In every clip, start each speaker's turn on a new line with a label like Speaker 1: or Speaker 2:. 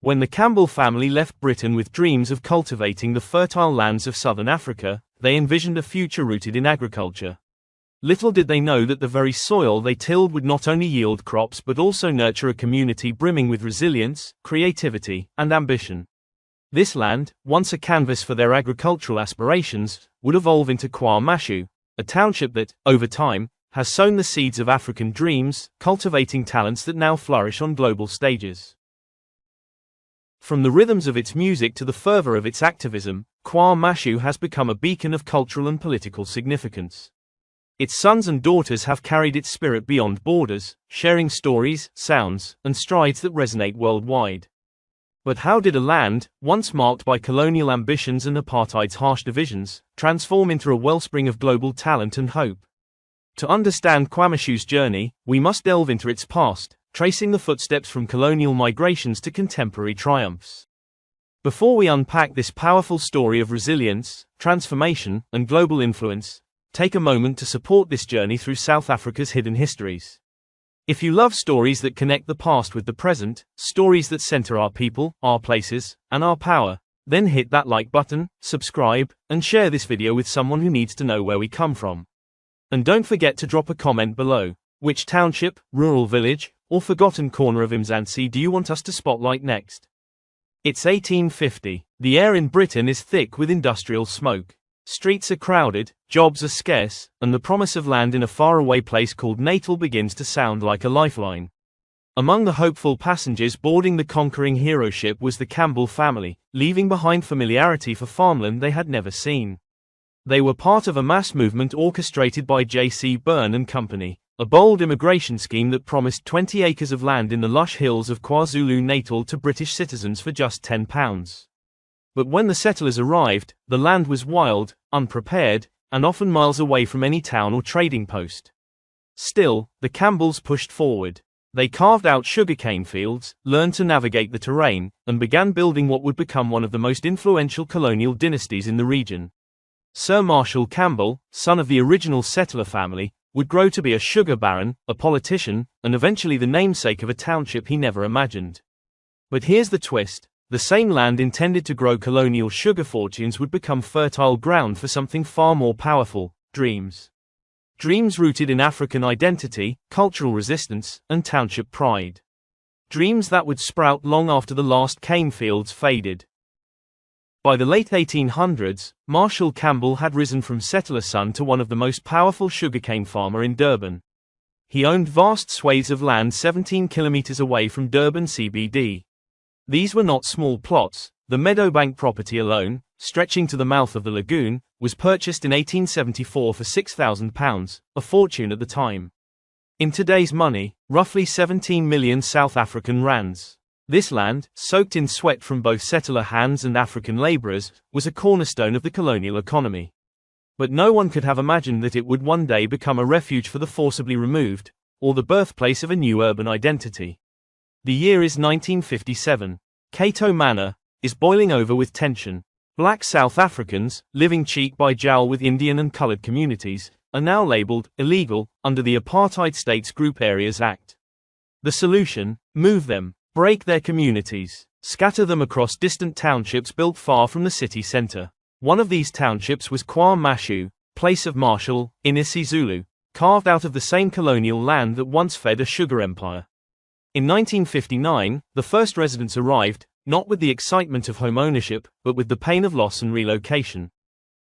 Speaker 1: When the Campbell family left Britain with dreams of cultivating the fertile lands of southern Africa, they envisioned a future rooted in agriculture. Little did they know that the very soil they tilled would not only yield crops but also nurture a community brimming with resilience, creativity, and ambition. This land, once a canvas for their agricultural aspirations, would evolve into KwaMashu, a township that, over time, has sown the seeds of African dreams, cultivating talents that now flourish on global stages. From the rhythms of its music to the fervor of its activism, KwaMashu has become a beacon of cultural and political significance. Its sons and daughters have carried its spirit beyond borders, sharing stories, sounds, and strides that resonate worldwide. But how did a land, once marked by colonial ambitions and apartheid's harsh divisions, transform into a wellspring of global talent and hope? To understand KwaMashu's journey, we must delve into its past, tracing the footsteps from colonial migrations to contemporary triumphs. Before we unpack this powerful story of resilience, transformation, and global influence, take a moment to support this journey through South Africa's hidden histories. If you love stories that connect the past with the present, stories that center our people, our places, and our power, then hit that like button, subscribe, and share this video with someone who needs to know where we come from. And don't forget to drop a comment below. Which township, rural village, or forgotten corner of Mzansi do you want us to spotlight next? It's 1850. The air in Britain is thick with industrial smoke. Streets are crowded, jobs are scarce, and the promise of land in a faraway place called Natal begins to sound like a lifeline. Among the hopeful passengers boarding the conquering hero ship was the Campbell family, leaving behind familiarity for farmland they had never seen. They were part of a mass movement orchestrated by J.C. Byrne Co, a bold immigration scheme that promised 20 acres of land in the lush hills of KwaZulu-Natal to British citizens for just £10. But when the settlers arrived, the land was wild, unprepared, and often miles away from any town or trading post. Still, the Campbells pushed forward. They carved out sugarcane fields, learned to navigate the terrain, and began building what would become one of the most influential colonial dynasties in the region. Sir Marshall Campbell, son of the original settler family, would grow to be a sugar baron, a politician, and eventually the namesake of a township he never imagined. But here's the twist. The same land intended to grow colonial sugar fortunes would become fertile ground for something far more powerful: dreams. Dreams rooted in African identity, cultural resistance, and township pride. Dreams that would sprout long after the last cane fields faded. By the late 1800s, Marshall Campbell had risen from settler son to one of the most powerful sugarcane farmer in Durban. He owned vast swathes of land 17 kilometers away from Durban CBD. These were not small plots. The Meadowbank property alone, stretching to the mouth of the lagoon, was purchased in 1874 for £6,000, a fortune at the time. In today's money, roughly 17 million South African rands. This land, soaked in sweat from both settler hands and African laborers, was a cornerstone of the colonial economy. But no one could have imagined that it would one day become a refuge for the forcibly removed, or the birthplace of a new urban identity. The year is 1957. Cato Manor is boiling over with tension. Black South Africans, living cheek by jowl with Indian and colored communities, are now labeled illegal under the Apartheid States Group Areas Act. The solution: move them, break their communities, scatter them across distant townships built far from the city center. One of these townships was KwaMashu, place of Marshall, in isiZulu, carved out of the same colonial land that once fed a sugar empire. In 1959, the first residents arrived, not with the excitement of home ownership, but with the pain of loss and relocation.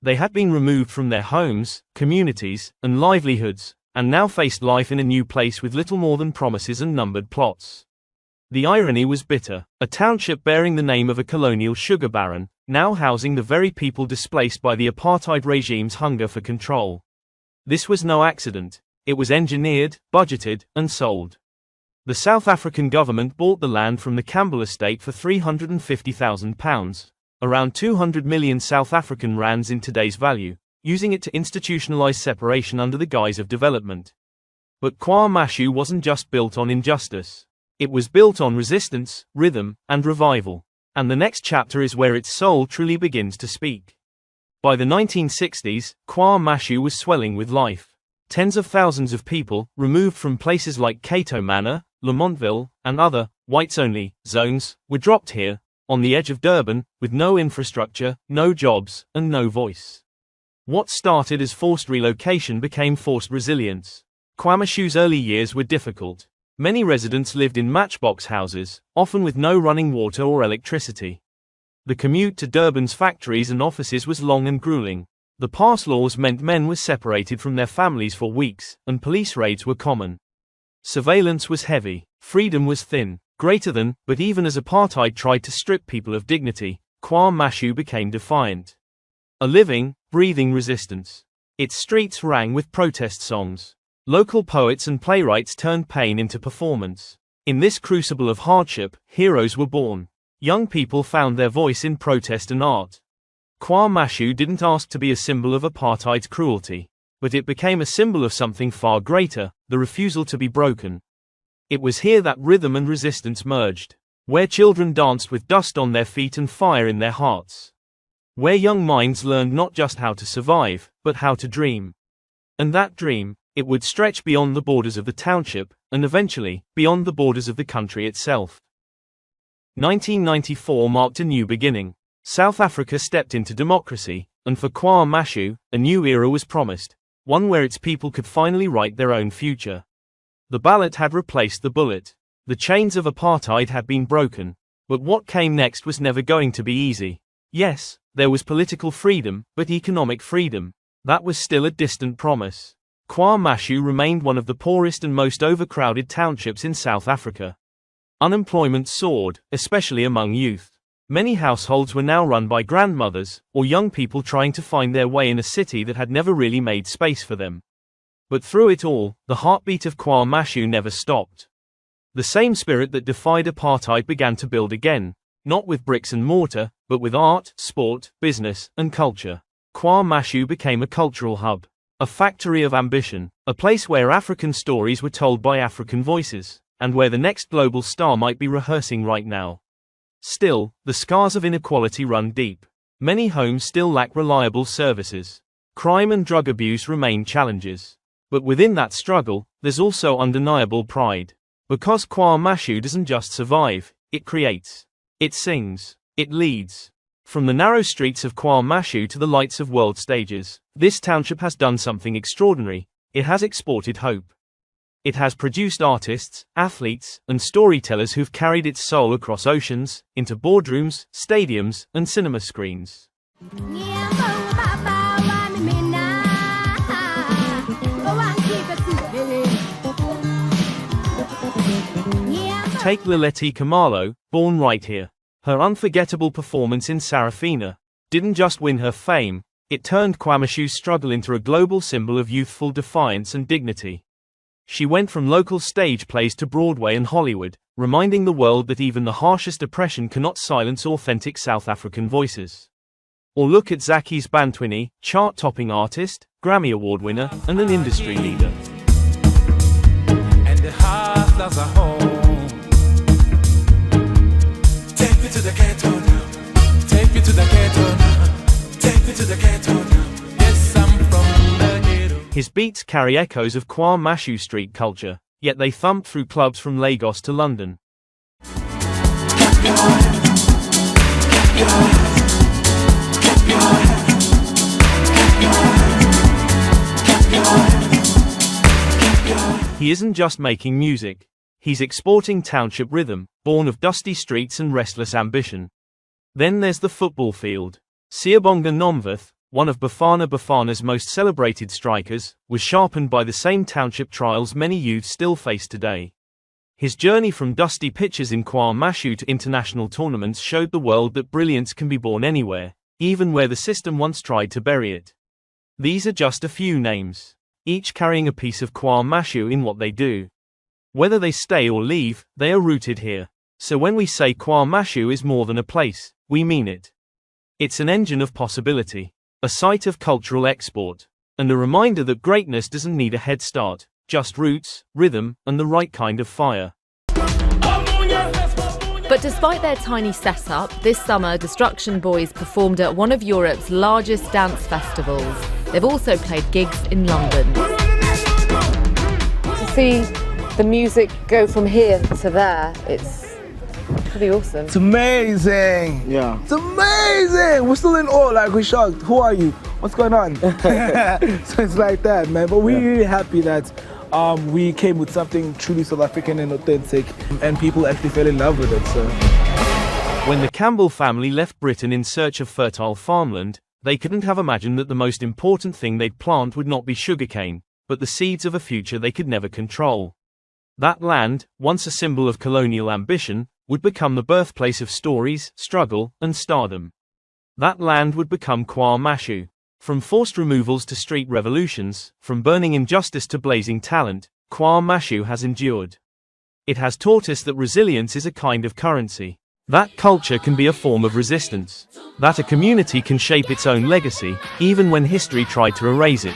Speaker 1: They had been removed from their homes, communities, and livelihoods, and now faced life in a new place with little more than promises and numbered plots. The irony was bitter: a township bearing the name of a colonial sugar baron, now housing the very people displaced by the apartheid regime's hunger for control. This was no accident. It was engineered, budgeted, and sold. The South African government bought the land from the Campbell estate for £350,000, around 200 million South African rands in today's value, using it to institutionalize separation under the guise of development. But KwaMashu wasn't just built on injustice. It was built on resistance, rhythm, and revival. And the next chapter is where its soul truly begins to speak. By the 1960s, KwaMashu was swelling with life. Tens of thousands of people, removed from places like Cato Manor, Lamontville, and other whites-only zones were dropped here, on the edge of Durban, with no infrastructure, no jobs, and no voice. What started as forced relocation became forced resilience. KwaMashu's early years were difficult. Many residents lived in matchbox houses, often with no running water or electricity. The commute to Durban's factories and offices was long and grueling. The pass laws meant men were separated from their families for weeks, and police raids were common. Surveillance was heavy, freedom was thin, but even as apartheid tried to strip people of dignity, KwaMashu became defiant. A living, breathing resistance. Its streets rang with protest songs. Local poets and playwrights turned pain into performance. In this crucible of hardship, heroes were born. Young people found their voice in protest and art. KwaMashu didn't ask to be a symbol of apartheid's cruelty, but it became a symbol of something far greater, the refusal to be broken. It was here that rhythm and resistance merged, where children danced with dust on their feet and fire in their hearts, where young minds learned not just how to survive, but how to dream. And that dream, it would stretch beyond the borders of the township, and eventually, beyond the borders of the country itself. 1994 marked a new beginning. South Africa stepped into democracy, and for KwaMashu, a new era was promised, one where its people could finally write their own future. The ballot had replaced the bullet. The chains of apartheid had been broken, but what came next was never going to be easy. Yes, there was political freedom, but economic freedom, that was still a distant promise. KwaMashu remained one of the poorest and most overcrowded townships in South Africa. Unemployment soared, especially among youth. Many households were now run by grandmothers, or young people trying to find their way in a city that had never really made space for them. But through it all, the heartbeat of KwaMashu never stopped. The same spirit that defied apartheid began to build again, not with bricks and mortar, but with art, sport, business, and culture. KwaMashu became a cultural hub, a factory of ambition, a place where African stories were told by African voices, and where the next global star might be rehearsing right now. Still, the scars of inequality run deep. Many homes still lack reliable services. Crime and drug abuse remain challenges. But within that struggle, there's also undeniable pride. Because KwaMashu doesn't just survive, it creates. It sings. It leads. From the narrow streets of KwaMashu to the lights of world stages, this township has done something extraordinary. It has exported hope. It has produced artists, athletes, and storytellers who've carried its soul across oceans, into boardrooms, stadiums, and cinema screens. Take Lileti Kamalo, born right here. Her unforgettable performance in Sarafina didn't just win her fame, it turned KwaMashu's struggle into a global symbol of youthful defiance and dignity. She went from local stage plays to Broadway and Hollywood, reminding the world that even the harshest oppression cannot silence authentic South African voices. Or look at Zaki's Bantwini, chart-topping artist, Grammy Award winner, and an industry leader.
Speaker 2: And the hustlers are home. Take me to the ghetto now. Take me to the ghetto now. Take me to the ghetto now. Yes, I'm from the ghetto.
Speaker 1: His beats carry echoes of KwaMashu street culture, yet they thump through clubs from Lagos to London. He isn't just making music. He's exporting township rhythm, born of dusty streets and restless ambition. Then there's the football field. Siyabonga Nomvith, one of Bafana's most celebrated strikers, was sharpened by the same township trials many youths still face today. His journey from dusty pitches in KwaMashu to international tournaments showed the world that brilliance can be born anywhere, even where the system once tried to bury it. These are just a few names, each carrying a piece of KwaMashu in what they do. Whether they stay or leave, they are rooted here. So when we say KwaMashu is more than a place, we mean it. It's an engine of possibility, a site of cultural export, and a reminder that greatness doesn't need a head start, just roots, rhythm, and the right kind of fire.
Speaker 3: But despite their tiny setup, this summer Destruction Boys performed at one of Europe's largest dance festivals. They've also played gigs in London.
Speaker 4: To see
Speaker 3: the music go from here to there. It's pretty awesome.
Speaker 4: It's amazing.
Speaker 5: Yeah.
Speaker 4: It's amazing. We're still in awe, like we're shocked. Who are you? What's going on? So it's like that, man. But we're really happy that we came with something truly South African and authentic, and people actually fell in love with it. So.
Speaker 1: When the Campbell family left Britain in search of fertile farmland, they couldn't have imagined that the most important thing they'd plant would not be sugarcane, but the seeds of a future they could never control. That land, once a symbol of colonial ambition, would become the birthplace of stories, struggle, and stardom. That land would become KwaMashu. From forced removals to street revolutions, from burning injustice to blazing talent, KwaMashu has endured. It has taught us that resilience is a kind of currency. That culture can be a form of resistance. That a community can shape its own legacy, even when history tried to erase it.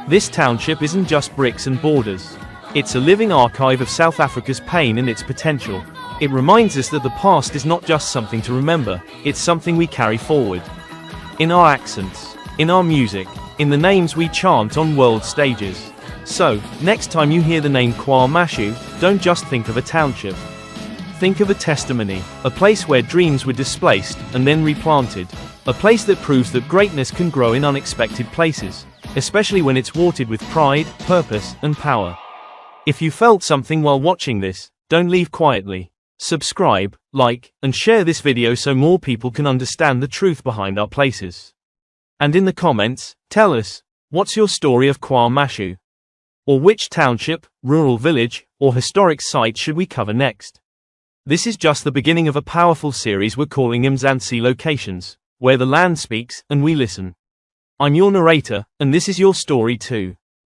Speaker 1: This township isn't just bricks and borders. It's a living archive of South Africa's pain and its potential. It reminds us that the past is not just something to remember, it's something we carry forward. In our accents, in our music, in the names we chant on world stages. So, next time you hear the name KwaMashu, don't just think of a township. Think of a testimony, a place where dreams were displaced and then replanted, a place that proves that greatness can grow in unexpected places, especially when it's watered with pride, purpose, and power. If you felt something while watching this, don't leave quietly. Subscribe, like, and share this video so more people can understand the truth behind our places. And in the comments, tell us, what's your story of KwaMashu? Or which township, rural village, or historic site should we cover next? This is just the beginning of a powerful series we're calling Mzansi Locations, where the land speaks and we listen. I'm your narrator, and this is your story too.